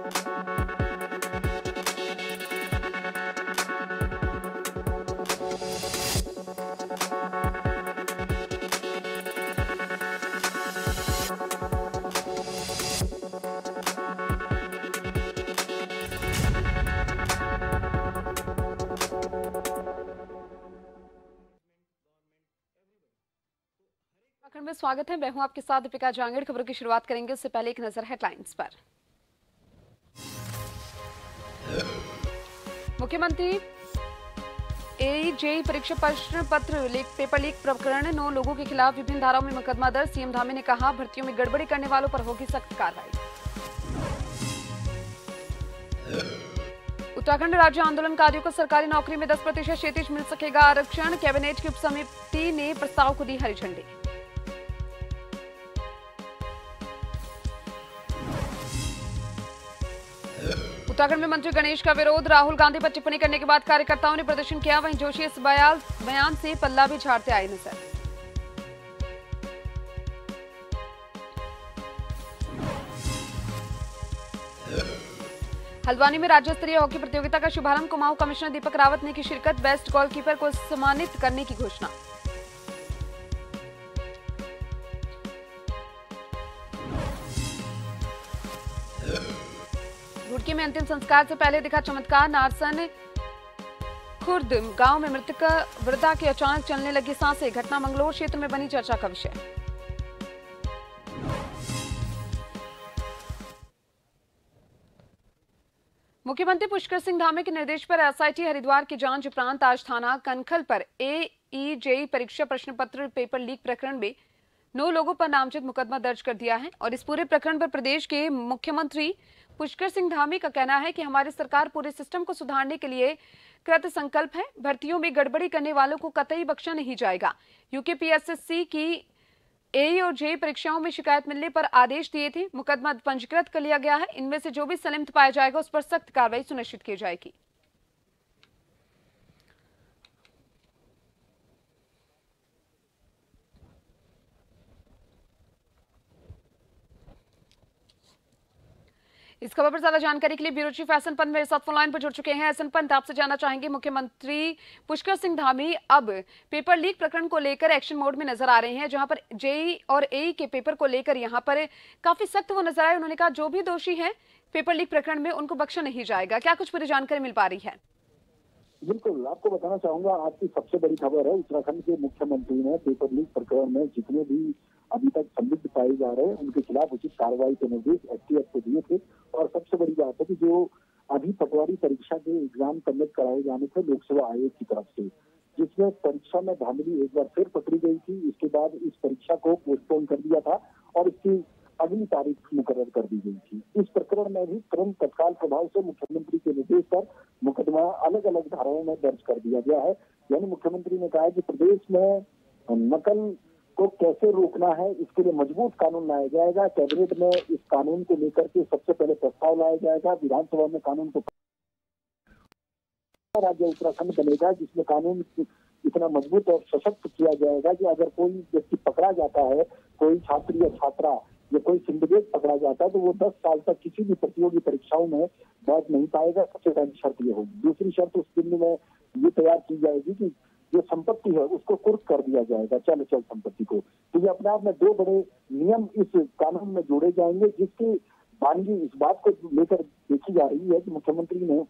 में स्वागत है। मैं हूं आपके साथ दीपिका जांगड़। खबरों की शुरुआत करेंगे उससे पहले एक नजर हेडलाइंस पर। मुख्यमंत्री जेईई परीक्षा प्रश्न पत्र पेपर लीक प्रकरण 9 लोगों के खिलाफ विभिन्न धाराओं में मुकदमा दर्ज। सीएम धामी ने कहा भर्तियों में गड़बड़ी करने वालों पर होगी सख्त कार्रवाई। उत्तराखंड राज्य आंदोलनकारियों को सरकारी नौकरी में 10% क्षैतिज मिल सकेगा आरक्षण। कैबिनेट की उपसमिति ने प्रस्ताव को दी हरी झंडी। उत्तराखंड में मंत्री गणेश का विरोध। राहुल गांधी पर टिप्पणी करने के बाद कार्यकर्ताओं ने प्रदर्शन किया। वहीं जोशी इस बयान से पल्ला भी झाड़ते आए नजर। हल्द्वानी में राज्य स्तरीय हॉकी प्रतियोगिता का शुभारंभ। कुमाऊं कमिश्नर दीपक रावत ने की शिरकत। बेस्ट गोलकीपर को सम्मानित करने की घोषणा। रुड़की में अंतिम संस्कार से पहले दिखा चमत्कार। नारसन खुर्द गांव में मृतक वृद्धा की अचानक चलने लगी सांसें। घटना मंगलोर क्षेत्र में बनी चर्चा का विषय। मुख्यमंत्री पुष्कर सिंह धामी के निर्देश पर एसआईटी हरिद्वार की जांच उपरांत आज थाना कनखल पर जेईई परीक्षा प्रश्न पत्र पेपर लीक प्रकरण में 9 लोगों पर नामजद मुकदमा दर्ज कर दिया है। और इस पूरे प्रकरण पर प्रदेश के मुख्यमंत्री पुष्कर सिंह धामी का कहना है कि हमारी सरकार पूरे सिस्टम को सुधारने के लिए कृत संकल्प है। भर्तियों में गड़बड़ी करने वालों को कतई बख्शा नहीं जाएगा। यूकेपीएसएससी की जेईई और जेईई परीक्षाओं में शिकायत मिलने पर आदेश दिए थे। मुकदमा पंजीकृत कर लिया गया है। इनमें से जो भी संलिप्त पाया जाएगा उस पर सख्त कार्रवाई सुनिश्चित की जाएगी। इस खबर पर ज्यादा जानकारी के लिए ब्यूरो चीफ एहसन पंत मेरे साथ फोन लाइन पर जुड़ चुके हैं। एहसन पंत, आपसे जानना चाहेंगे मुख्यमंत्री पुष्कर सिंह धामी अब पेपर लीक प्रकरण को लेकर एक्शन मोड में नजर आ रहे हैं, जहां पर जेईई और एईई के पेपर को लेकर यहां पर काफी सख्त वो नजर आए। उन्होंने कहा जो भी दोषी हैं पेपर लीक प्रकरण में उनको बख्शा नहीं जाएगा। क्या कुछ पूरी जानकारी मिल पा रही है? बिल्कुल, आपको बताना चाहूंगा आज की सबसे बड़ी खबर है उत्तराखंड के मुख्यमंत्री ने पेपर लीक प्रकरण में जितने भी अभी तक संदिग्ध पाए जा रहे हैं उनके खिलाफ उचित कार्रवाई के निर्देश एसटीएफ को दिए थे। और सबसे बड़ी बात है कि जो अभी पटवारी परीक्षा के एग्जाम कंडक्ट कराए जाने थे लोक सेवा आयोग की तरफ से, जिसमें परीक्षा में धांधली एक बार फिर पकड़ी गई थी। इसके बाद इस परीक्षा को पोस्टपोन कर दिया था और इसकी अगली तारीख मुकर्रर कर दी गई थी। इस प्रकरण में भी तुरंत तत्काल प्रभाव से मुख्यमंत्री के निर्देश पर मुकदमा अलग अलग धाराओं में दर्ज कर दिया गया है। यानी मुख्यमंत्री ने कहा कि प्रदेश में नकल को कैसे रोकना है इसके लिए मजबूत कानून लाया जाएगा। कैबिनेट में इस कानून को लेकर के सबसे पहले प्रस्ताव लाया जाएगा। विधानसभा में कानून को राज्य उत्तराखंड बनेगा जिसमें कानून इतना मजबूत और सशक्त किया जाएगा कि अगर कोई व्यक्ति पकड़ा जाता है, कोई छात्र या छात्रा या कोई सिंडिकेट पकड़ा जाता है तो वो 10 साल तक किसी भी प्रतियोगी परीक्षाओं में बैठ नहीं पाएगा। सबसे पहली शर्त ये होगी। दूसरी शर्त उस दिन में ये तैयार की जाएगी कि जो संपत्ति है उसको कुर्क कर दिया जाएगा, चल संपत्ति को। तो ये अपने आप में 2 बड़े नियम इस कानून में जोड़े जाएंगे, जिसकी वानगी इस बात को लेकर देखी जा रही है कि मुख्यमंत्री ने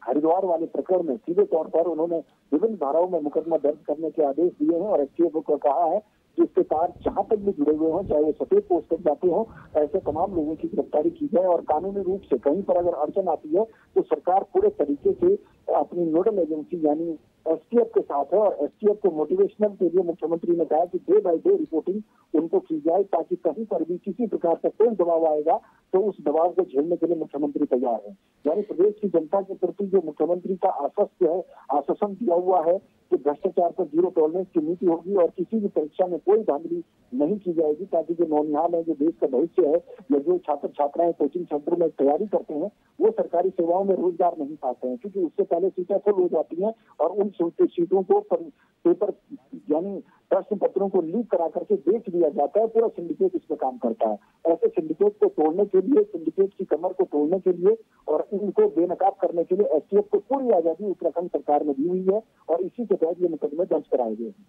हरिद्वार वाले प्रकरण में सीधे तौर पर उन्होंने विभिन्न धाराओं में मुकदमा दर्ज करने के आदेश दिए हैं और एसटीएफ को कहा है कि इसके साथ जहां तक भी जुड़े हुए हों, चाहे वो सफेद पोस्ट पर जाते हों, ऐसे तमाम लोगों की गिरफ्तारी की जाए। और कानूनी रूप से कहीं पर अगर अड़चन आती है तो सरकार पूरे तरीके से अपनी नोडल एजेंसी यानी एसटीएफ के साथ है। और एसटीएफ को मोटिवेशनल के लिए मुख्यमंत्री ने कहा कि डे बाय डे रिपोर्टिंग उनको की जाए, ताकि कहीं पर भी किसी प्रकार का कोई दबाव आएगा तो उस दबाव को झेलने के लिए मुख्यमंत्री तैयार है। यानी प्रदेश की जनता के प्रति जो मुख्यमंत्री का आश्वासन दिया हुआ है कि भ्रष्टाचार पर 0 टॉलरेंस की नीति होगी और किसी भी परीक्षा में कोई धांधली नहीं की जाएगी, ताकि जो नौनिहाल है, जो देश का भविष्य है, या जो छात्र छात्राएं कोचिंग सेंटर में तैयारी करते हैं वो सरकारी सेवाओं में रोजगार नहीं पाते हैं, क्योंकि उससे पहले सीटें फुल हो जाती हैं और उन सीटों को पेपर यानी प्रश्न पत्रों को लीक करा करके बेच दिया जाता है, पूरा सिंडिकेट इसमें काम करता है। ऐसे सिंडिकेट को तोड़ने के लिए, सिंडिकेट की कमर को तोड़ने के लिए और इनको बेनकाब करने के लिए एसटीएफ को पूरी आजादी उत्तराखंड सरकार ने दी हुई है और इसी के तहत ये मुकदमे दर्ज कराए गए हैं।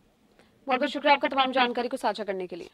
बहुत बहुत शुक्रिया आपका तमाम जानकारी को साझा करने के लिए।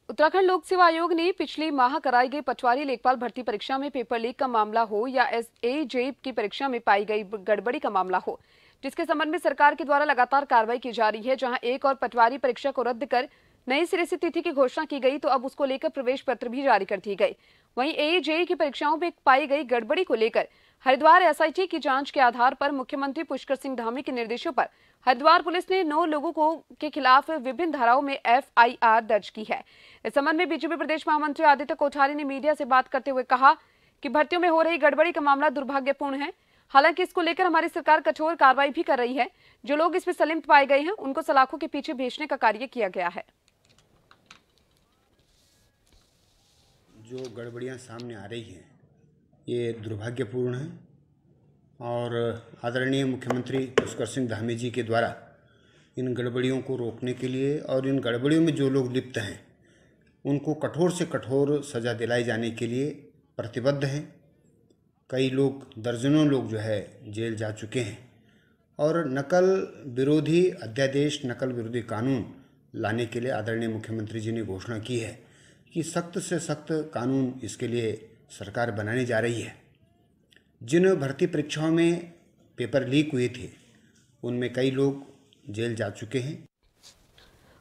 उत्तराखंड लोक सेवा आयोग ने पिछले माह कराई गई पटवारी लेखपाल भर्ती परीक्षा में पेपर लीक का मामला हो या एजेई की परीक्षा में पाई गई गड़बड़ी का मामला हो, जिसके संबंध में सरकार के द्वारा लगातार कार्रवाई की जा रही है। जहां एक और पटवारी परीक्षा को रद्द कर नई सिरे से तिथि की घोषणा की गई तो अब उसको लेकर प्रवेश पत्र भी जारी कर दी गई। वहीं एजेई की परीक्षाओं में पाई गई गड़बड़ी को लेकर हरिद्वार एसआईटी की जांच के आधार पर मुख्यमंत्री पुष्कर सिंह धामी के निर्देशों पर हरिद्वार पुलिस ने 9 लोगों के खिलाफ विभिन्न धाराओं में एफआईआर दर्ज की है। इस संबंध में बीजेपी प्रदेश महामंत्री आदित्य कोठारी ने मीडिया से बात करते हुए कहा कि भर्तियों में हो रही गड़बड़ी का मामला दुर्भाग्यपूर्ण है। हालांकि इसको लेकर हमारी सरकार कठोर कार्रवाई भी कर रही है। जो लोग इसमें संलिप्त पाए गए हैं उनको सलाखों के पीछे भेजने का कार्य किया गया है। जो गड़बड़ियां सामने आ रही हैं ये दुर्भाग्यपूर्ण है और आदरणीय मुख्यमंत्री पुष्कर सिंह धामी जी के द्वारा इन गड़बड़ियों को रोकने के लिए और इन गड़बड़ियों में जो लोग लिप्त हैं उनको कठोर से कठोर सज़ा दिलाई जाने के लिए प्रतिबद्ध हैं। कई लोग, दर्जनों लोग जो है जेल जा चुके हैं और नकल विरोधी अध्यादेश, नकल विरोधी कानून लाने के लिए आदरणीय मुख्यमंत्री जी ने घोषणा की है कि सख्त से सख्त कानून इसके लिए सरकार बनाने जा रही है। जिन भर्ती परीक्षाओं में पेपर लीक हुए थे उनमें कई लोग जेल जा चुके हैं।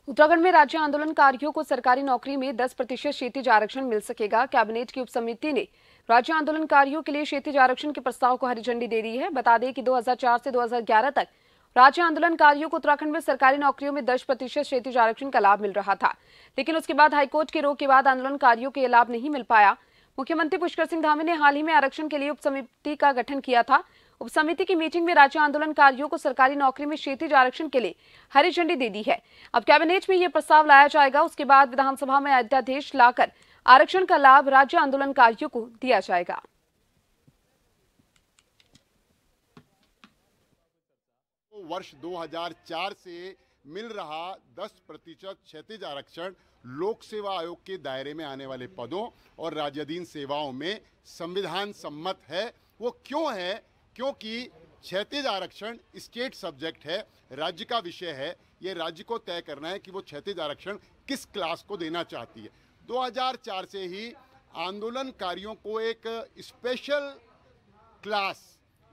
उत्तराखंड में राज्य आंदोलनकारियों को सरकारी नौकरी में 10% क्षैतिज आरक्षण मिल सकेगा। कैबिनेट की उपसमिति ने राज्य आंदोलनकारियों के लिए क्षैतिज आरक्षण के प्रस्ताव को हरी झंडी दे दी है। बता दें कि 2004 से 2011 तक राज्य आंदोलनकारियों को उत्तराखंड में सरकारी नौकरियों में 10% क्षैतिज आरक्षण का लाभ मिल रहा था, लेकिन उसके बाद हाईकोर्ट के रोक के बाद आंदोलनकारियों को यह लाभ नहीं मिल पाया। मुख्यमंत्री पुष्कर सिंह धामी ने हाल ही में आरक्षण के लिए उपसमिति का गठन किया था। उपसमिति की मीटिंग में राज्य आंदोलनकारियों को सरकारी नौकरी में क्षैतिज आरक्षण के लिए हरी झंडी दे दी है। अब कैबिनेट में यह प्रस्ताव लाया जाएगा, उसके बाद विधानसभा में अध्यादेश लाकर आरक्षण का लाभ राज्य आंदोलनकारियों को दिया जाएगा। वर्ष 2004 से मिल रहा 10% क्षैतिज आरक्षण लोक सेवा आयोग के दायरे में आने वाले पदों और राज्याधीन सेवाओं में संविधान सम्मत है। वो क्यों है? क्योंकि क्षैतिज आरक्षण स्टेट सब्जेक्ट है, राज्य का विषय है। ये राज्य को तय करना है कि वो क्षैतिज आरक्षण किस क्लास को देना चाहती है। 2004 से ही आंदोलनकारियों को एक स्पेशल क्लास,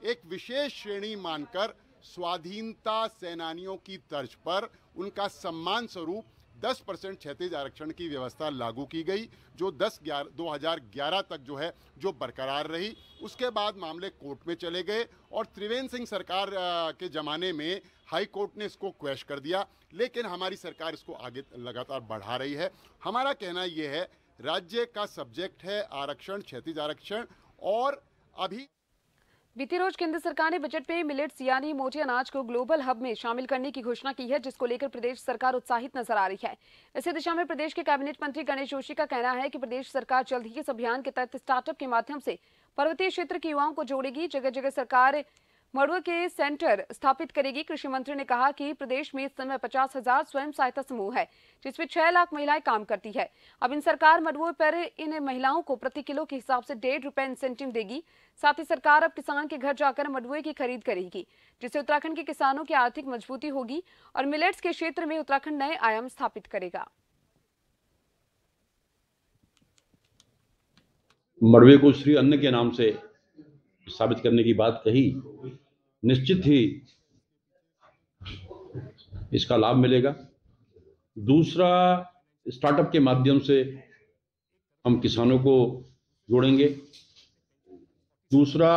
एक विशेष श्रेणी मानकर स्वाधीनता सेनानियों की तर्ज पर उनका सम्मान स्वरूप 10% क्षैतिज आरक्षण की व्यवस्था लागू की गई, जो 2011 तक जो है जो बरकरार रही। उसके बाद मामले कोर्ट में चले गए और त्रिवेंद्र सिंह सरकार के ज़माने में हाई कोर्ट ने इसको क्वैश कर दिया, लेकिन हमारी सरकार इसको आगे लगातार बढ़ा रही है। हमारा कहना ये है, राज्य का सब्जेक्ट है आरक्षण, क्षैतिज आरक्षण। और अभी बीती रोज केंद्र सरकार ने बजट में मिलेट्स यानी मोटे अनाज को ग्लोबल हब में शामिल करने की घोषणा की है, जिसको लेकर प्रदेश सरकार उत्साहित नजर आ रही है। इसी दिशा में प्रदेश के कैबिनेट मंत्री गणेश जोशी का कहना है कि प्रदेश सरकार जल्द ही इस अभियान के तहत स्टार्टअप के माध्यम से पर्वतीय क्षेत्र के युवाओं को जोड़ेगी। जगह जगह सरकार मड़ुआ के सेंटर स्थापित करेगी। कृषि मंत्री ने कहा कि प्रदेश में इस समय 50,000 स्वयं सहायता समूह है, जिसमें 6 लाख महिलाएं काम करती है। अब इन सरकार मड़ुआ पर इन महिलाओं को प्रति किलो के हिसाब से 1.5 रुपए इंसेंटिव देगी। साथ ही सरकार अब किसान के घर जाकर मड़ुए की खरीद करेगी, जिससे उत्तराखंड के किसानों की आर्थिक मजबूती होगी और मिलेट्स के क्षेत्र में उत्तराखंड नए आयाम स्थापित करेगा। मड़ुए को श्री अन्न के नाम से साबित करने की बात कही, निश्चित ही इसका लाभ मिलेगा। दूसरा, स्टार्टअप के माध्यम से हम किसानों को जोड़ेंगे। दूसरा,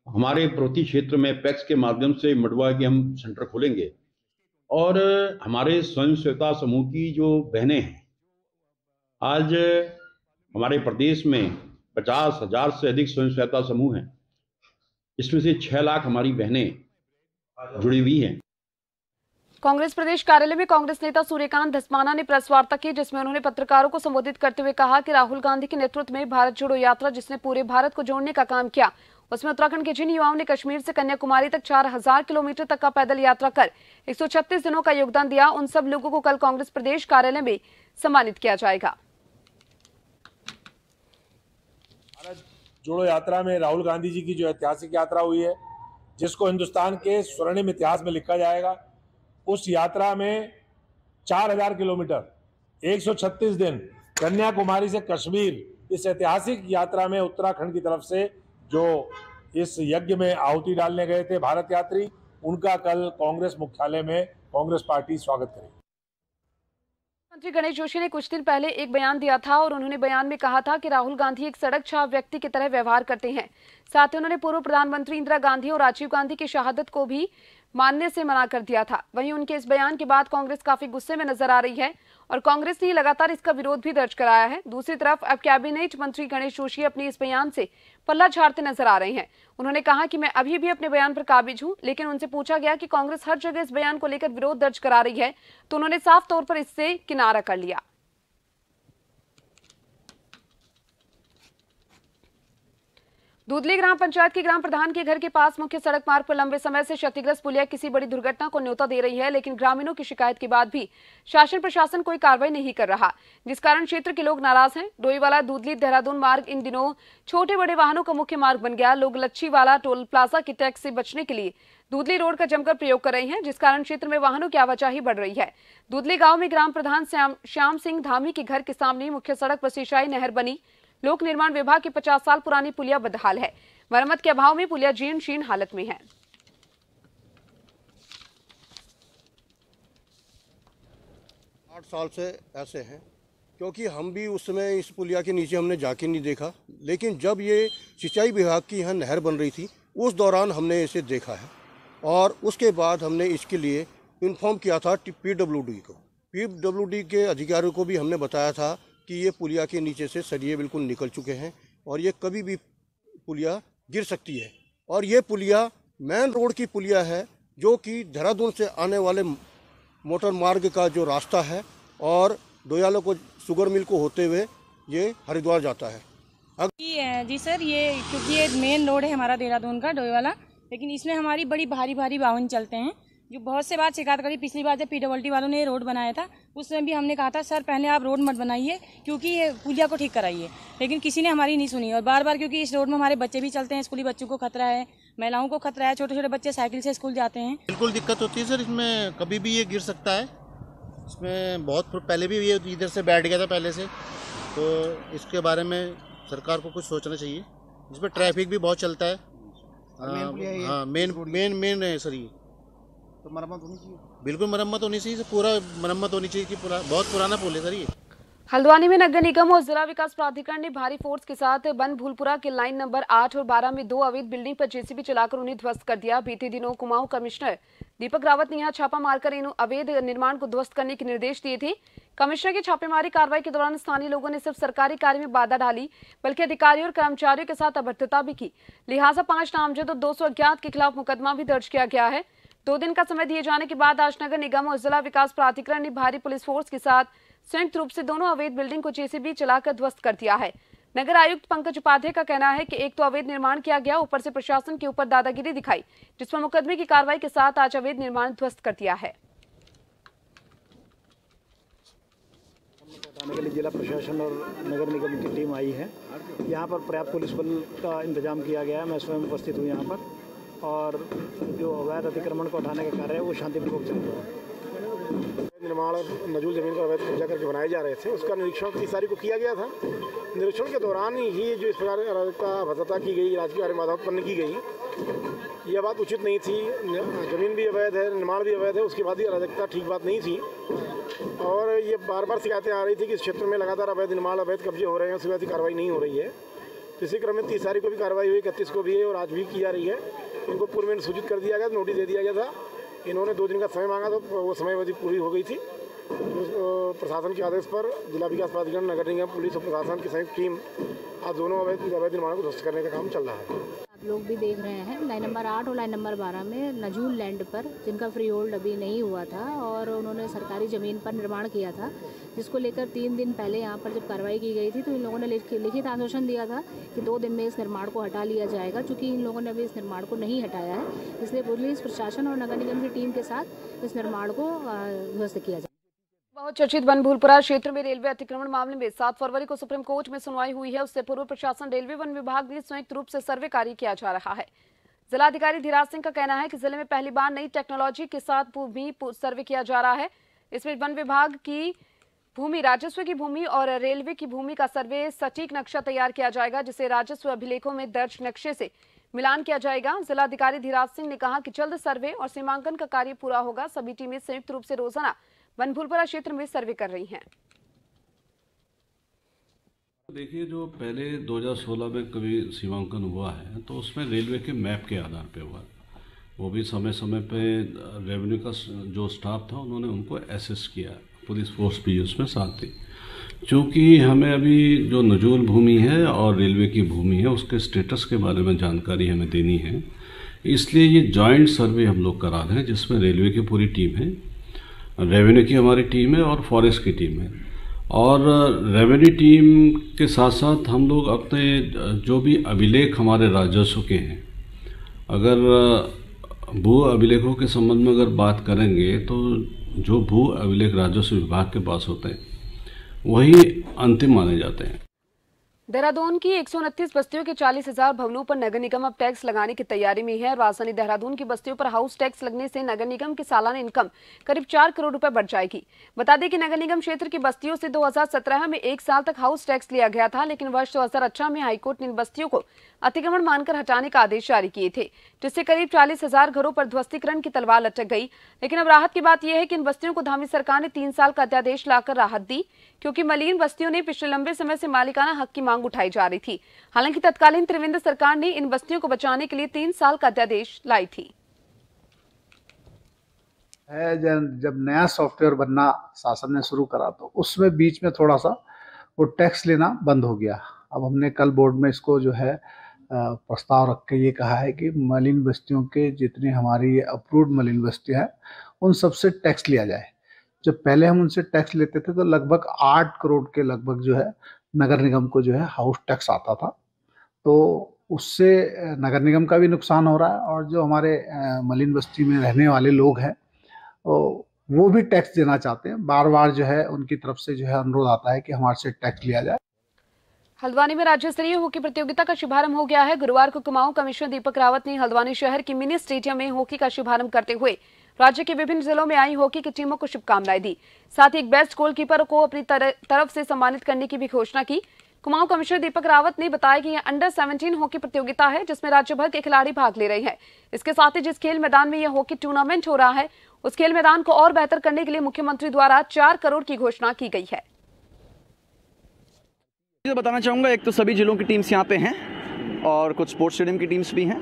हमारे पर्वतीय क्षेत्र में पैक्स के माध्यम से मड़ुआ के हम सेंटर खोलेंगे और हमारे स्वयं सहायता समूह की जो बहनें हैं, आज हमारे प्रदेश में 50,000 से अधिक स्वयं सहायता समूह हैं, इसमें से 6 लाख हमारी बहनें जुड़ी हुई हैं। कांग्रेस प्रदेश कार्यालय में कांग्रेस नेता सूर्यकांत धस्माना ने प्रेस वार्ता की, जिसमें उन्होंने पत्रकारों को संबोधित करते हुए कहा कि राहुल गांधी के नेतृत्व में भारत जोड़ो यात्रा जिसने पूरे भारत को जोड़ने का काम किया, उसमें उत्तराखंड के जिन युवाओं ने कश्मीर से कन्याकुमारी तक 4000 किलोमीटर तक का पैदल यात्रा कर 136 दिनों का योगदान दिया, उन सब लोगों को कल कांग्रेस प्रदेश कार्यालय में सम्मानित किया जाएगा। भारत जोड़ो यात्रा में राहुल गांधी जी की जो ऐतिहासिक यात्रा हुई है, जिसको हिंदुस्तान के स्वर्णिम इतिहास में लिखा जाएगा, उस यात्रा में 4000 किलोमीटर 136 दिन कन्याकुमारी से कश्मीर, इस ऐतिहासिक यात्रा में उत्तराखंड की तरफ से जो इस यज्ञ में आहुति डालने गए थे भारत यात्री, उनका कल कांग्रेस मुख्यालय में कांग्रेस पार्टी स्वागत करेगी। मंत्री गणेश जोशी ने कुछ दिन पहले एक बयान दिया था और उन्होंने बयान में कहा था कि राहुल गांधी एक सड़क छाप व्यक्ति की तरह व्यवहार करते हैं। साथ ही उन्होंने पूर्व प्रधानमंत्री इंदिरा गांधी और राजीव गांधी की शहादत को भी मानने से मना कर दिया था। वहीं उनके इस बयान के बाद कांग्रेस काफी गुस्से में नजर आ रही है और कांग्रेस ने लगातार इसका विरोध भी दर्ज कराया है। दूसरी तरफ अब कैबिनेट मंत्री गणेश जोशी अपनी इस बयान से पल्ला झाड़ते नजर आ रहे हैं। उन्होंने कहा कि मैं अभी भी अपने बयान पर काबिज हूं, लेकिन उनसे पूछा गया कि कांग्रेस हर जगह इस बयान को लेकर विरोध दर्ज करा रही है, तो उन्होंने साफ तौर पर इससे किनारा कर लिया। दूधली ग्राम पंचायत के ग्राम प्रधान के घर के पास मुख्य सड़क मार्ग पर लंबे समय से क्षतिग्रस्त पुलिया किसी बड़ी दुर्घटना को न्योता दे रही है, लेकिन ग्रामीणों की शिकायत के बाद भी शासन प्रशासन कोई कार्रवाई नहीं कर रहा, जिस कारण क्षेत्र के लोग नाराज हैं। डोईवाला दूधली देहरादून मार्ग इन दिनों छोटे बड़े वाहनों का मुख्य मार्ग बन गया। लोग लच्छीवाला टोल प्लाजा के टैक्स से बचने के लिए दूधली रोड का जमकर प्रयोग कर रहे हैं, जिस कारण क्षेत्र में वाहनों की आवाजाही बढ़ रही है। दूधली गाँव में ग्राम प्रधान श्याम सिंह धामी के घर के सामने मुख्य सड़क पर सिंचाई नहर बनी। लोक निर्माण विभाग की 50 साल पुरानी पुलिया बदहाल है। मरम्मत के अभाव में पुलिया जीर्ण शीर्ण हालत में है। 8 साल से ऐसे हैं, क्योंकि हम भी उस समय इस पुलिया के नीचे हमने जाके नहीं देखा, लेकिन जब ये सिंचाई विभाग की यहाँ नहर बन रही थी उस दौरान हमने इसे देखा है और उसके बाद हमने इसके लिए इन्फॉर्म किया था PWD को। PWD के अधिकारियों को भी हमने बताया था कि ये पुलिया के नीचे से सरिये बिल्कुल निकल चुके हैं और ये कभी भी पुलिया गिर सकती है। और ये पुलिया मेन रोड की पुलिया है, जो कि देहरादून से आने वाले मोटर मार्ग का जो रास्ता है और डोयाला को शुगर मिल को होते हुए ये हरिद्वार जाता है। जी सर, ये क्योंकि ये मेन रोड है हमारा देहरादून का डोईवाला, लेकिन इसमें हमारी बड़ी भारी वाहन चलते हैं, जो बहुत से बार शिकायत करी। पिछली बार जब PWD वालों ने ये रोड बनाया था उस समय भी हमने कहा था सर पहले आप रोड मत बनाइए, क्योंकि ये पुलिया को ठीक कराइए, लेकिन किसी ने हमारी नहीं सुनी। और बार बार क्योंकि इस रोड में हमारे बच्चे भी चलते हैं, स्कूली बच्चों को खतरा है, महिलाओं को खतरा है, छोटे छोटे बच्चे साइकिल से स्कूल जाते हैं। बिल्कुल दिक्कत होती है सर, इसमें कभी भी ये गिर सकता है। इसमें बहुत पहले भी ये इधर से बैठ गया था पहले से, तो इसके बारे में सरकार को कुछ सोचना चाहिए। इसमें ट्रैफिक भी बहुत चलता है। हाँ, मेन है सर ये, तो मरम्मत होनी चाहिए। बिल्कुल मरम्मत होनी चाहिए, पूरा मरम्मत होनी चाहिए कि पूरा बहुत पुराना पुल है सर ये। हल्द्वानी में नगर निगम और जिला विकास प्राधिकरण ने भारी फोर्स के साथ बन भूलपुरा के लाइन नंबर 8 और 12 में 2 अवैध बिल्डिंग पर JCB चलाकर उन्हें ध्वस्त कर दिया। बीते दिनों कुमाऊं कमिश्नर दीपक रावत ने यहां छापा मारकर इन अवैध निर्माण को ध्वस्त करने के निर्देश दिए थे। कमिश्नर की छापेमारी कार्रवाई के दौरान स्थानीय लोगों ने सिर्फ सरकारी कार्य में बाधा डाली, बल्कि अधिकारियों और कर्मचारियों के साथ अभद्रता भी की। लिहाजा 5 नामजद और 200 अज्ञात के खिलाफ मुकदमा भी दर्ज किया गया है। 2 दिन का समय दिए जाने के बाद आज नगर निगम और जिला विकास प्राधिकरण ने भारी पुलिस फोर्स के साथ संयुक्त रूप से दोनों अवैध बिल्डिंग को JCB चलाकर ध्वस्त कर दिया है। नगर आयुक्त पंकज उपाध्याय का कहना है कि एक तो अवैध निर्माण किया गया, ऊपर से प्रशासन के ऊपर दादागिरी दिखाई, जिस पर मुकदमे की कार्रवाई के साथ आज अवैध निर्माण ध्वस्त कर दिया है। हटाने के लिए जिला प्रशासन और नगर निगम की टीम आई है। यहाँ पर पर्याप्त पुलिस बल का इंतजाम किया गया है। मैं स्वयं उपस्थित हूँ यहाँ पर, और जो अवैध अतिक्रमण को हटाने का कार्य है वो शांतिपूर्वक चल रहा है। निर्माण और नजूल जमीन को अवैध कब्जा करके बनाए जा रहे थे, उसका निरीक्षण 30 तारीख को किया गया था। निरीक्षण के दौरान ही जो इस प्रकार अराजकता भद्रता की गई, राजकीय कार्य बाधा उत्पन्न की गई, यह बात उचित नहीं थी। जमीन भी अवैध है, निर्माण भी अवैध है, उसके बाद ही अराजकता ठीक बात नहीं थी। और ये बार बार शिकायतें आ रही थी कि इस क्षेत्र में लगातार अवैध निर्माण, अवैध कब्जे हो रहे हैं, उसके बाद ही कार्रवाई नहीं हो रही है। इसी क्रम में 30 तारीख को भी कार्रवाई हुई, 31 को भी है और आज भी की जा रही है। इनको पूर्व में सूचित कर दिया गया, नोटिस दे दिया गया था। इन्होंने 2 दिन का समय मांगा, तो वो समय अवधि पूरी हो गई थी। प्रशासन के आदेश पर जिला विकास प्राधिकरण, नगर निगम, पुलिस और प्रशासन की संयुक्त टीम आज दोनों अवैध निर्माणों को ध्वस्त करने का काम चल रहा है। आप लोग भी देख रहे हैं लाइन नंबर 8 और लाइन नंबर 12 में नजूल लैंड पर, जिनका फ्री होल्ड अभी नहीं हुआ था और उन्होंने सरकारी ज़मीन पर निर्माण किया था, जिसको लेकर 3 दिन पहले यहाँ पर जब कार्रवाई की गई थी तो इन लोगों ने लिखित आश्वासन दिया था कि 2 दिन में इस निर्माण को हटा लिया जाएगा। चूँकि इन लोगों ने अभी इस निर्माण को नहीं हटाया है, इसलिए पुलिस प्रशासन और नगर निगम की टीम के साथ इस निर्माण को ध्वस्त किया जाए। बहुत चर्चित बनभूलपुरा क्षेत्र में रेलवे अतिक्रमण मामले में 7 फरवरी को सुप्रीम कोर्ट में सुनवाई हुई है। उससे पूर्व प्रशासन, रेलवे, वन विभाग ने संयुक्त रूप से सर्वे कार्य किया जा रहा है। जिलाधिकारी धीराज सिंह का कहना है कि जिले में पहली बार नई टेक्नोलॉजी के साथ भूमि सर्वे किया जा रहा है। इसमें वन विभाग की भूमि, राजस्व की भूमि और रेलवे की भूमि का सर्वे सटीक नक्शा तैयार किया जाएगा, जिसे राजस्व अभिलेखों में दर्ज नक्शे से मिलान किया जाएगा। जिलाधिकारी धीराज सिंह ने कहा कि जल्द सर्वे और सीमांकन का कार्य पूरा होगा। सभी टीमें संयुक्त रूप से रोजाना बनभूलपुरा क्षेत्र में सर्वे कर रही हैं। देखिए, जो पहले 2016 में कभी सीमांकन हुआ है तो उसमें रेलवे के मैप के आधार पे हुआ, वो भी समय समय पे रेवेन्यू का जो स्टाफ था उन्होंने उनको असेस किया, पुलिस फोर्स भी उसमें साथ थी। क्योंकि हमें अभी जो नजूल भूमि है और रेलवे की भूमि है उसके स्टेटस के बारे में जानकारी हमें देनी है, इसलिए ये जॉइंट सर्वे हम लोग करा रहे हैं, जिसमें रेलवे की पूरी टीम है, रेवेन्यू की हमारी टीम है और फॉरेस्ट की टीम है। और रेवेन्यू टीम के साथ साथ हम लोग अपने जो भी अभिलेख हमारे राजस्व के हैं, अगर भू अभिलेखों के संबंध में अगर बात करेंगे तो जो भू अभिलेख राजस्व विभाग के पास होते हैं वही अंतिम माने जाते हैं। देहरादून की 129 बस्तियों के 40,000 भवनों पर नगर निगम अब टैक्स लगाने की तैयारी में है। राजधानी देहरादून की बस्तियों पर हाउस टैक्स लगने से नगर निगम की सालाना इनकम करीब 4 करोड़ रुपए बढ़ जाएगी। बता दें कि नगर निगम क्षेत्र की बस्तियों से 2017 में 1 साल तक हाउस टैक्स लिया गया था, लेकिन वर्ष 2018 में हाईकोर्ट ने इन बस्तियों को अतिक्रमण मानकर हटाने का आदेश जारी किए थे, जिससे करीब 40,000 घरों पर ध्वस्तीकरण की तलवार लटक गई। लेकिन अब राहत की बात यह है कि इन बस्तियों को धामी सरकार ने 3 साल का अध्यादेश लाकर राहत दी, क्योंकि मलिन बस्तियों ने पिछले लंबे समय से मालिकाना हक की मांग उठाई जा रही थी। हालांकि तत्कालीन त्रिवेंद्र सरकार ने इन बस्तियों को बचाने के लिए 3 साल का अध्यादेश लाई थी। जब नया सॉफ्टवेयर बनना शासन ने शुरू करा तो उसमें बीच में थोड़ा सा वो टैक्स लेना बंद हो गया। अब हमने कल बोर्ड में इसको जो है प्रस्ताव रख के ये कहा है कि मलिन बस्तियों के जितनी हमारी अप्रूव्ड मलिन बस्तियाँ हैं उन सबसे टैक्स लिया जाए। जब पहले हम उनसे टैक्स लेते थे तो लगभग 8 करोड़ के लगभग जो है नगर निगम को जो है हाउस टैक्स आता था, तो उससे नगर निगम का भी नुकसान हो रहा है और जो हमारे मलिन बस्ती में रहने वाले लोग हैं वो भी टैक्स देना चाहते हैं। बार बार जो है उनकी तरफ से जो है अनुरोध आता है कि हमारे से टैक्स लिया जाए। हल्द्वानी में राज्य स्तरीय हॉकी प्रतियोगिता का शुभारंभ हो गया है। गुरुवार को कुमाऊं कमिश्नर दीपक रावत ने हल्द्वानी शहर के मिनी स्टेडियम में हॉकी का शुभारंभ करते हुए राज्य के विभिन्न जिलों में आई हॉकी की टीमों को शुभकामनाएं दी। साथ ही एक बेस्ट गोलकीपर को अपनी तरफ से सम्मानित करने की भी घोषणा की। कुमाऊं कमिश्नर दीपक रावत ने बताया कि यह अंडर 17 हॉकी प्रतियोगिता है, जिसमें राज्य भर के खिलाड़ी भाग ले रहे हैं। इसके साथ ही जिस खेल मैदान में यह हॉकी टूर्नामेंट हो रहा है उस खेल मैदान को और बेहतर करने के लिए मुख्यमंत्री द्वारा 4 करोड़ की घोषणा की गई है। बताना चाहूंगा, एक तो सभी जिलों की टीम्स यहाँ पे हैं और कुछ स्पोर्ट्स स्टेडियम की टीम्स भी हैं।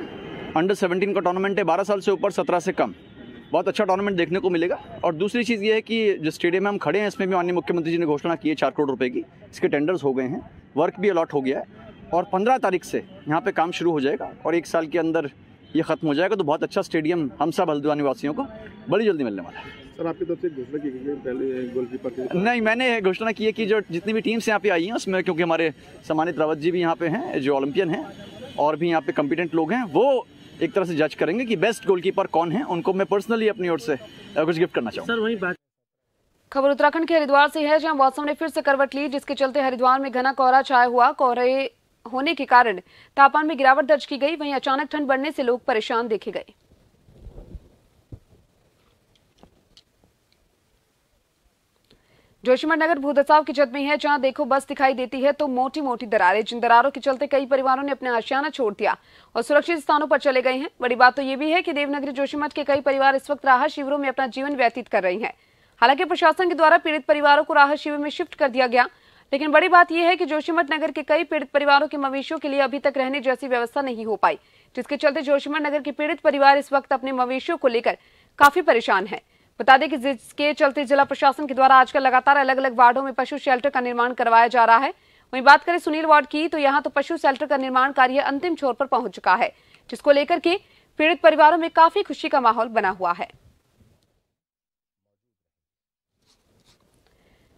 अंडर 17 का टूर्नामेंट है, 12 साल से ऊपर, 17 से कम। बहुत अच्छा टूर्नामेंट देखने को मिलेगा। और दूसरी चीज़ ये है कि जिस स्टेडियम में हम खड़े हैं इसमें भी माननीय मुख्यमंत्री जी ने घोषणा की है 4 करोड़ रुपए की। इसके टेंडर्स हो गए हैं, वर्क भी अलॉट हो गया है और 15 तारीख से यहाँ पे काम शुरू हो जाएगा और 1 साल के अंदर ये खत्म हो जाएगा। तो बहुत अच्छा स्टेडियम हम सब हल्द्वानी वासियों को बड़ी जल्दी मिलने वाला है। सर, आपकी तरफ से घोषणा की गई है पहले गोलकीपर की? नहीं, मैंने घोषणा की है कि जो जितनी भी टीम्स यहाँ पे आई हैं उसमें, क्योंकि हमारे सम्मानित रावत जी भी यहाँ पे हैं जो ओलंपियन हैं और भी यहाँ पे कॉम्पिटेंट लोग हैं, वो एक तरह से जज करेंगे कि बेस्ट गोलकीपर कौन है। उनको मैं पर्सनली अपनी ओर से कुछ गिफ्ट करना चाहूँगा। सर, वही बात। खबर उत्तराखंड के हरिद्वार से है, जहां मौसम ने फिर से करवट ली, जिसके चलते हरिद्वार में घना कोहरा छाया हुआ। कोहरे होने के कारण तापमान में गिरावट दर्ज की गई। वहीं अचानक ठंड बढ़ने से लोग परेशान देखे गए। जोशीमठ नगर भूदसाव की जद में है, जहां देखो बस दिखाई देती है तो मोटी मोटी दरारें। जिन दरारों के चलते कई परिवारों ने अपना आशियाना छोड़ दिया और सुरक्षित स्थानों पर चले गए हैं। बड़ी बात तो ये भी है कि देवनगरी जोशीमठ के कई परिवार इस वक्त राहत शिविरों में अपना जीवन व्यतीत कर रहे हैं। हालांकि प्रशासन के द्वारा पीड़ित परिवारों को राहत शिविर में शिफ्ट कर दिया गया, लेकिन बड़ी बात यह है कि जोशीमठ नगर के कई पीड़ित परिवारों के मवेशियों के लिए अभी तक रहने जैसी व्यवस्था नहीं हो पाई, जिसके चलते जोशीमठ नगर के पीड़ित परिवार इस वक्त अपने मवेशियों को लेकर काफी परेशान है। बता दें कि जिसके चलते जिला प्रशासन के द्वारा आजकल लगातार अलग अलग वार्डों में पशु शेल्टर का निर्माण करवाया जा रहा है। वहीं बात करें सुनील वार्ड की, तो यहाँ तो पशु शेल्टर का निर्माण कार्य अंतिम छोर पर पहुंच चुका है। जिसको लेकर के पीड़ित परिवारों में काफी खुशी का माहौल बना हुआ है।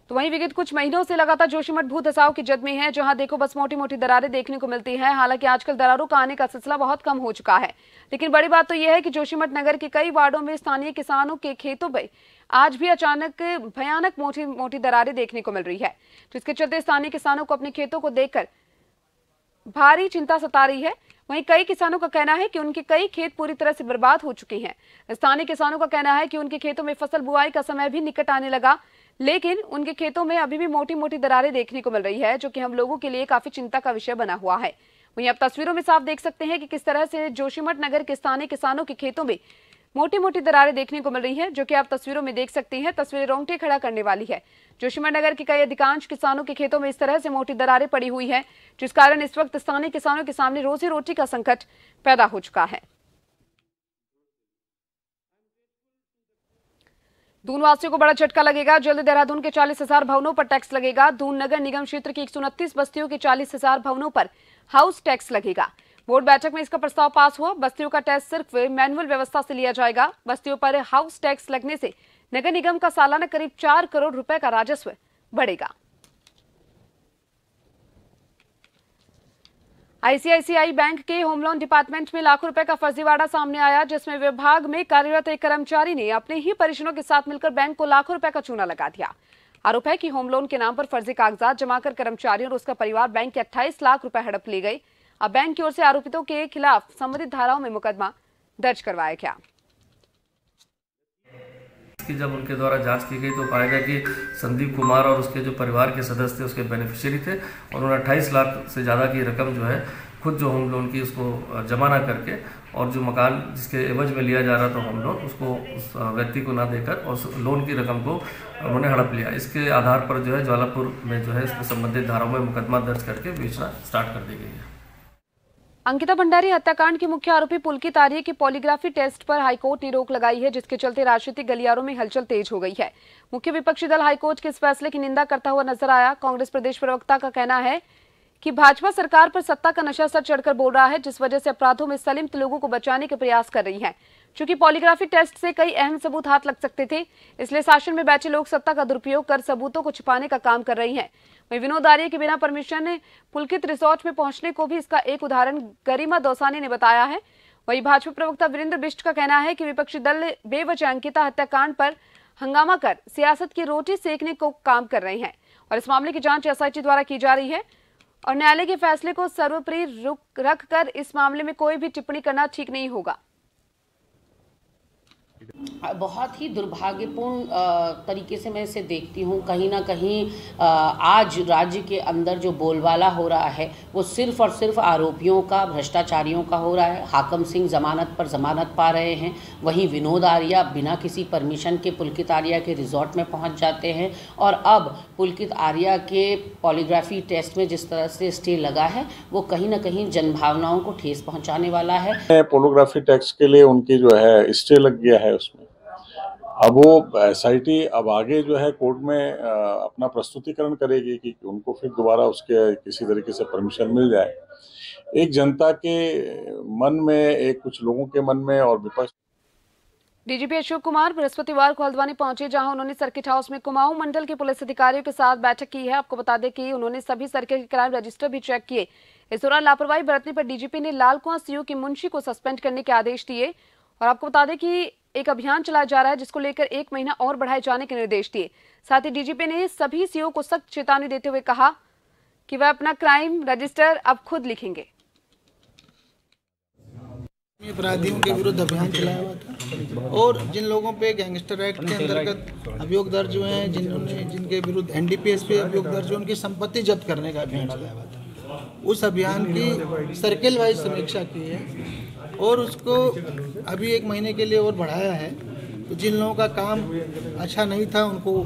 तो वहीं विगत कुछ महीनों से लगातार जोशीमठ भू धसाव की जद में है, जहां देखो बस मोटी मोटी दरारें देखने को मिलती हैं। हालांकि आजकल दरारों का आने का सिलसिला बहुत कम हो चुका है, लेकिन बड़ी बात तो यह है कि जोशीमठ नगर के कई वार्डों में स्थानीय किसानों के खेतों पर आज भी अचानक भयानक मोटी मोटी दरारें देखने को मिल रही है, जिसके चलते स्थानीय किसानों को अपने खेतों को देखकर भारी चिंता सता रही है। वहीं कई किसानों का कहना है कि उनके कई खेत पूरी तरह से बर्बाद हो चुके हैं। स्थानीय किसानों का कहना है कि उनके खेतों में फसल बुआई का समय भी निकट आने लगा, लेकिन उनके खेतों में अभी भी मोटी मोटी दरारें देखने को मिल रही है, जो कि हम लोगों के लिए काफी चिंता का विषय बना हुआ है। वहीं आप तस्वीरों में साफ देख सकते हैं कि किस तरह से जोशीमठ नगर के स्थानीय किसानों के खेतों में मोटी मोटी दरारें देखने को मिल रही है, जो कि आप तस्वीरों में देख सकते हैं। तस्वीरें रोंगटे खड़ा करने वाली है। जोशीमठ नगर के कई अधिकांश किसानों के खेतों में इस तरह से मोटी दरारें पड़ी हुई है, जिस कारण इस वक्त स्थानीय किसानों के सामने रोजी रोटी का संकट पैदा हो चुका है। दून वासियों को बड़ा झटका लगेगा। जल्द देहरादून के 40,000 भवनों पर टैक्स लगेगा। दून नगर निगम क्षेत्र की 129 बस्तियों के 40,000 भवनों पर हाउस टैक्स लगेगा। बोर्ड बैठक में इसका प्रस्ताव पास हुआ। बस्तियों का टैक्स सिर्फ मैनुअल व्यवस्था से लिया जाएगा। बस्तियों पर हाउस टैक्स लगने से नगर निगम का सालाना करीब 4 करोड़ रुपए का राजस्व बढ़ेगा। आईसीआईसीआई बैंक के होम लोन डिपार्टमेंट में लाखों रुपए का फर्जीवाड़ा सामने आया, जिसमें विभाग में कार्यरत एक कर्मचारी ने अपने ही परिजनों के साथ मिलकर बैंक को लाखों रुपए का चूना लगा दिया। आरोप है कि होम लोन के नाम पर फर्जी कागजात जमा कर कर्मचारी और उसका परिवार बैंक के 28 लाख रुपए हड़प ले गए। अब बैंक की ओर से आरोपितों के खिलाफ संबंधित धाराओं में मुकदमा दर्ज करवाया गया। कि जब उनके द्वारा जांच की गई तो पाया गया कि संदीप कुमार और उसके जो परिवार के सदस्य थे उसके बेनिफिशियरी थे और उन्होंने 28 लाख से ज़्यादा की रकम जो है खुद जो होम लोन की उसको जमा ना करके और जो मकान जिसके एवज में लिया जा रहा था होम लोन उसको उस व्यक्ति को ना देकर और उस लोन की रकम को उन्होंने हड़प लिया। इसके आधार पर जो है ज्वालापुर में जो है इसमें संबंधित धाराओं में मुकदमा दर्ज करके विवेचना स्टार्ट कर दी गई है। अंकिता भंडारी हत्याकांड के मुख्य आरोपी पुलकित आर्य के पॉलीग्राफी टेस्ट पर हाईकोर्ट ने रोक लगाई है, जिसके चलते राजनीतिक गलियारों में हलचल तेज हो गई है। मुख्य विपक्षी दल हाईकोर्ट के इस फैसले की निंदा करता हुआ नजर आया। कांग्रेस प्रदेश प्रवक्ता का कहना है कि भाजपा सरकार पर सत्ता का नशा सर चढ़कर बोल रहा है, जिस वजह से अपराधों में संलिप्त लोगों को बचाने के प्रयास कर रही है। चूंकि पॉलीग्राफी टेस्ट से कई अहम सबूत हाथ लग सकते थे, इसलिए शासन में बैठे लोग सत्ता का दुरुपयोग कर सबूतों को छिपाने का काम कर रही हैं। वहीं विनोद आर्य के बिना परमिशन पुलकित रिसोर्ट में पहुंचने को भी इसका एक उदाहरण गरिमा दौसानी ने बताया है। वहीं भाजपा प्रवक्ता वीरेंद्र बिष्ट का कहना है कि विपक्षी दल बेवजह अंकिता हत्याकांड पर हंगामा कर सियासत की रोटी सेकने को काम कर रहे हैं और इस मामले की जांच एसआईटी द्वारा की जा रही है और न्यायालय के फैसले को सर्वोपरि रखकर इस मामले में कोई भी टिप्पणी करना ठीक नहीं होगा। बहुत ही दुर्भाग्यपूर्ण तरीके से मैं इसे देखती हूँ। कहीं ना कहीं आज राज्य के अंदर जो बोलबाला हो रहा है वो सिर्फ और सिर्फ आरोपियों का, भ्रष्टाचारियों का हो रहा है। हाकम सिंह जमानत पर जमानत पा रहे हैं, वहीं विनोद आर्या बिना किसी परमिशन के पुलकित आर्या के रिजॉर्ट में पहुंच जाते हैं और अब पुलकित आर्या के पॉलीग्राफी टेस्ट में जिस तरह से स्टे लगा है वो कहीं ना कहीं जनभावनाओं को ठेस पहुँचाने वाला है। पॉलीग्राफी टेस्ट के लिए उनकी जो है स्टे लग गया है उसमें। अब वो एसआईटी अब आगे जो है कोर्ट में अपना प्रस्तुतिकरण करेगी कि उनको फिर दोबारा उसके किसी तरीके से परमिशन मिल जाए। एक जनता के मन में, एक कुछ लोगों के मन में और विपक्ष। डीजीपी अशोक कुमार बृहस्पतिवार को हल्द्वानी पहुंचे, जहां उन्होंने सर्किट हाउस में कुमाऊं मंडल के पुलिस अधिकारियों के साथ बैठक की है। आपको बता दें कि उन्होंने सभी सर्किट के क्राइम रजिस्टर भी चेक किए। इस दौरान लापरवाही बरतने पर डीजीपी ने लालकुआं सीओ के मुंशी को सस्पेंड करने के आदेश दिए और आपको बता दें कि एक अभियान चलाया जा रहा है जिसको लेकर 1 महीना और बढ़ाए जाने के निर्देश दिए। साथ ही डीजीपी ने सभी सीओ को सख्त चेतावनी देते हुए कहा कि वह अपना क्राइम रजिस्टर अब खुद लिखेंगे। अपराधियों के विरुद्ध अभियान चलाया हुआ था और जिन लोगों पे गैंगस्टर एक्ट के अंतर्गत अभियोग दर्ज हुए हैं, जिनके विरुद्ध एनडीपीएस पे अभियोग दर्ज हुए, उनकी संपत्ति जब्त करने का अभियान चलाया हुआ था। उस अभियान की सर्किल वाइज समीक्षा की है और उसको अभी 1 महीने के लिए और बढ़ाया है। तो जिन लोगों का काम अच्छा नहीं था उनको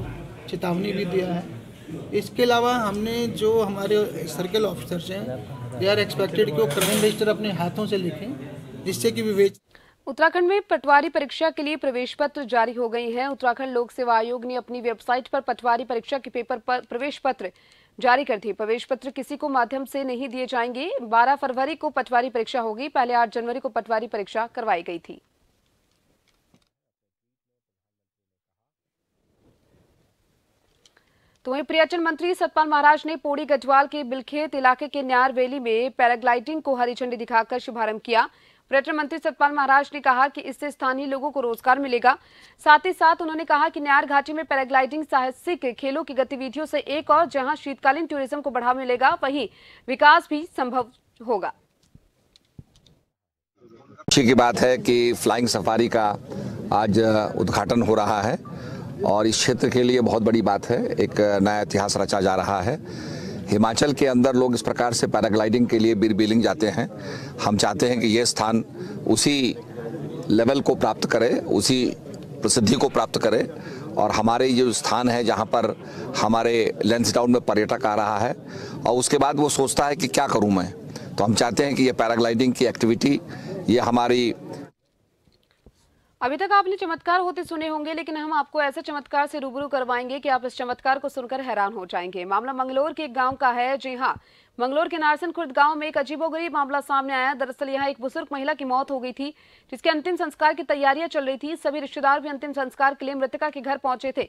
चेतावनी भी दिया है। इसके अलावा हमने जो हमारे सर्किल ऑफिसर्स हैं दे आर एक्सपेक्टेड कि वो क्राइम रजिस्टर अपने हाथों से लिखें, जिससे कि उत्तराखंड में पटवारी परीक्षा के लिए प्रवेश पत्र जारी हो गए हैं। उत्तराखंड लोक सेवा आयोग ने अपनी वेबसाइट पर पटवारी परीक्षा के पेपर पर प्रवेश पत्र जारी कर दी। प्रवेश पत्र किसी को माध्यम से नहीं दिए जाएंगे। 12 फरवरी को पटवारी परीक्षा होगी। पहले 8 जनवरी को पटवारी परीक्षा करवाई गई थी। तो वहीं पर्यटन मंत्री सतपाल महाराज ने पौड़ी गढ़वाल के बिलखेत इलाके के न्यार वैली में पैराग्लाइडिंग को हरी झंडी दिखाकर शुभारंभ किया। पर्यटन मंत्री सतपाल महाराज ने कहा कि इससे स्थानीय लोगों को रोजगार मिलेगा। साथ ही साथ उन्होंने कहा कि न्यार घाटी में पैराग्लाइडिंग साहसिक खेलों की गतिविधियों से एक और जहां शीतकालीन टूरिज्म को बढ़ावा मिलेगा, वहीं विकास भी संभव होगा। खुशी की बात है कि फ्लाइंग सफारी का आज उद्घाटन हो रहा है और इस क्षेत्र के लिए बहुत बड़ी बात है। एक नया इतिहास रचा जा रहा है। हिमाचल के अंदर लोग इस प्रकार से पैराग्लाइडिंग के लिए बीर बिलिंग जाते हैं। हम चाहते हैं कि ये स्थान उसी लेवल को प्राप्त करे, उसी प्रसिद्धि को प्राप्त करे और हमारे ये स्थान है जहाँ पर हमारे लैंसडाउन में पर्यटक आ रहा है और उसके बाद वो सोचता है कि क्या करूँ मैं। तो हम चाहते हैं कि ये पैराग्लाइडिंग की एक्टिविटी ये हमारी। अभी तक आपने चमत्कार होते सुने होंगे, लेकिन हम आपको ऐसे चमत्कार से रूबरू करवाएंगे कि आप इस चमत्कार को सुनकर हैरान हो जाएंगे। मामला मंगलोर के एक गांव का है। जी हां, मंगलोर के नारसन खुर्द गांव में एक अजीबोगरीब मामला सामने आया। दरअसल यहां एक बुजुर्ग महिला की मौत हो गई थी, जिसके अंतिम संस्कार की तैयारियां चल रही थी। सभी रिश्तेदार भी अंतिम संस्कार के लिए मृतका के घर पहुंचे थे,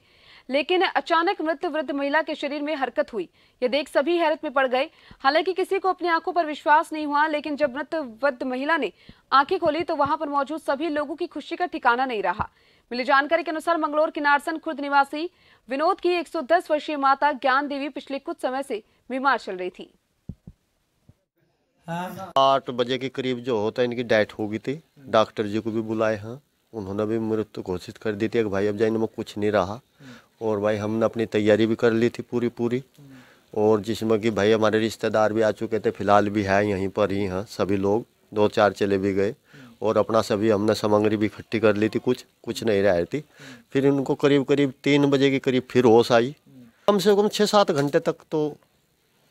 लेकिन अचानक मृत वृद्ध महिला के शरीर में हरकत हुई। ये देख सभी हैरत में पड़ गए। हालांकि किसी को अपनी आंखों पर विश्वास नहीं हुआ, लेकिन जब मृत वृद्ध महिला ने आंखें खोली तो वहां पर मौजूद सभी लोगों की खुशी का ठिकाना नहीं रहा। मिली जानकारी के अनुसार मंगलोर के नारसन खुर्द निवासी विनोद की 110 वर्षीय माता ज्ञान देवी पिछले कुछ समय से बीमार चल रही थी। 8 बजे के करीब जो होता है इनकी डेथ हो गई थी। डॉक्टर जी को भी बुलाए हैं, उन्होंने भी मृत्यु घोषित कर दी थी कि भाई अब जाने में कुछ नहीं रहा। और भाई हमने अपनी तैयारी भी कर ली थी पूरी और जिसमें कि भाई हमारे रिश्तेदार भी आ चुके थे, फिलहाल भी है यहीं पर ही हैं सभी लोग। 2-4 चले भी गए और अपना सभी हमने सामग्री भी इकट्ठी कर ली थी, कुछ नहीं रही थी। फिर इनको करीब 3 बजे के करीब फिर होश आई। कम से कम 6-7 घंटे तक तो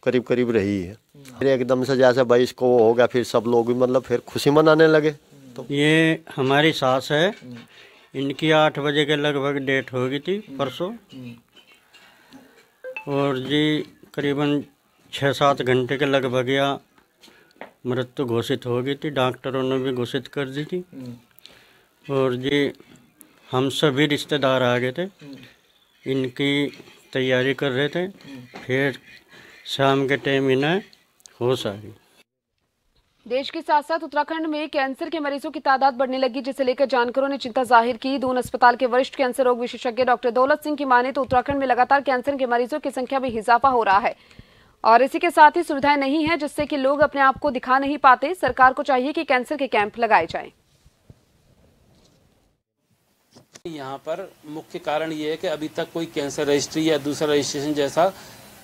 करीब रही है। फिर एकदम से जैसे भाई इसको हो गया, फिर सब लोग भी मतलब फिर खुशी मनाने लगे। तो ये हमारी सास है, इनकी 8 बजे के लगभग डेट हो गई थी परसों और जी करीबन 6-7 घंटे के लगभग या मृत्यु घोषित हो गई थी। डॉक्टरों ने भी घोषित कर दी थी और जी हम सभी रिश्तेदार आ गए थे, इनकी तैयारी कर रहे थे। फिर शाम के टाइम इन्हें होश आ गई। देश के साथ साथ उत्तराखंड में कैंसर के मरीजों की तादाद बढ़ने लगी, जिसे लेकर जानकारों ने चिंता जाहिर की। दून अस्पताल के वरिष्ठ कैंसर रोग विशेषज्ञ डॉक्टर दौलत सिंह की माने तो उत्तराखंड में लगातार कैंसर के मरीजों की संख्या में इजाफा हो रहा है और इसी के साथ ही सुविधाएं नहीं है, जिससे कि लोग अपने आप को दिखा नहीं पाते। सरकार को चाहिए कि कैंसर के कैंप लगाए जाएं। यहाँ पर मुख्य कारण ये है कि अभी तक कोई कैंसर रजिस्ट्री या दूसरा रजिस्ट्रेशन जैसा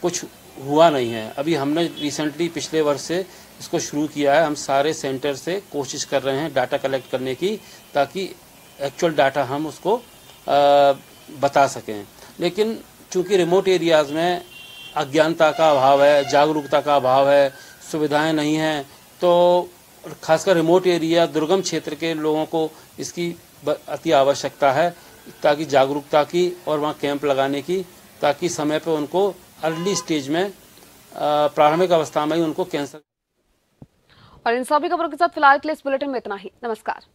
कुछ हुआ नहीं है। अभी हमने रिसेंटली पिछले वर्ष से इसको शुरू किया है। हम सारे सेंटर से कोशिश कर रहे हैं डाटा कलेक्ट करने की, ताकि एक्चुअल डाटा हम उसको बता सकें। लेकिन चूंकि रिमोट एरियाज़ में अज्ञानता का अभाव है, जागरूकता का अभाव है, सुविधाएं नहीं हैं, तो खासकर रिमोट एरिया दुर्गम क्षेत्र के लोगों को इसकी अति आवश्यकता है, ताकि जागरूकता की और वहाँ कैंप लगाने की, ताकि समय पर उनको अर्ली स्टेज में प्रारंभिक अवस्था में ही उनको कैंसर। और इन सभी खबरों के साथ फिलहाल के लिए इस बुलेटिन में इतना ही। नमस्कार।